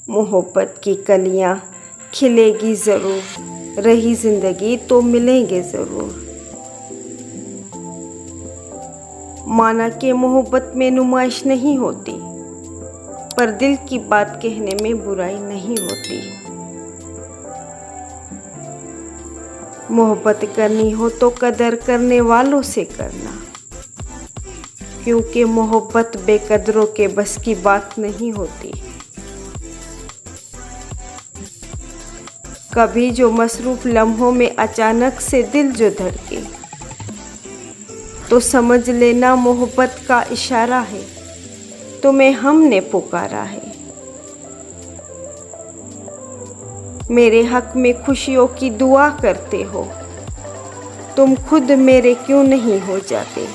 मोहब्बत की कलियां खिलेगी ज़रूर, रही ज़िंदगी तो मिलेंगे ज़रूर। माना कि मोहब्बत में नुमाइश नहीं होती, पर दिल की बात कहने में बुराई नहीं होती। मोहब्बत करनी हो तो कदर करने वालों से करना, क्योंकि मोहब्बत बेकदरों के बस की बात नहीं होती। कभी जो मसरूफ़ लम्हों में अचानक से दिल जो धड़के, तो समझ लेना मोहब्बत का इशारा है, तुम्हें हमने पुकारा है। मेरे हक में खुशियों की दुआ करते हो, तुम खुद मेरे क्यों नहीं हो जाते।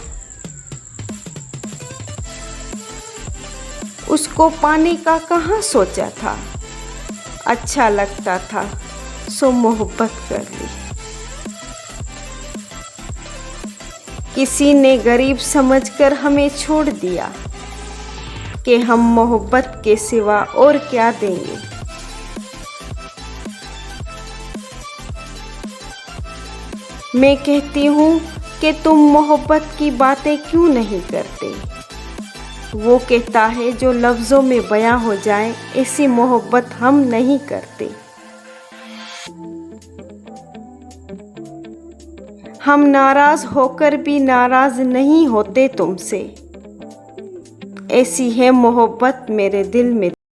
उसको पाने का कहाँ सोचा था, अच्छा लगता था सो मोहब्बत कर ली। किसी ने गरीब समझकर हमें छोड़ दिया, कि हम मोहब्बत के सिवा और क्या देंगे। मैं कहती हूँ कि तुम मोहब्बत की बातें क्यों नहीं करते। वो कहता है जो लफ्ज़ों में बयां हो जाए, ऐसी मोहब्बत हम नहीं करते। हम नाराज़ होकर भी नाराज़ नहीं होते तुमसे, ऐसी है मोहब्बत मेरे दिल में।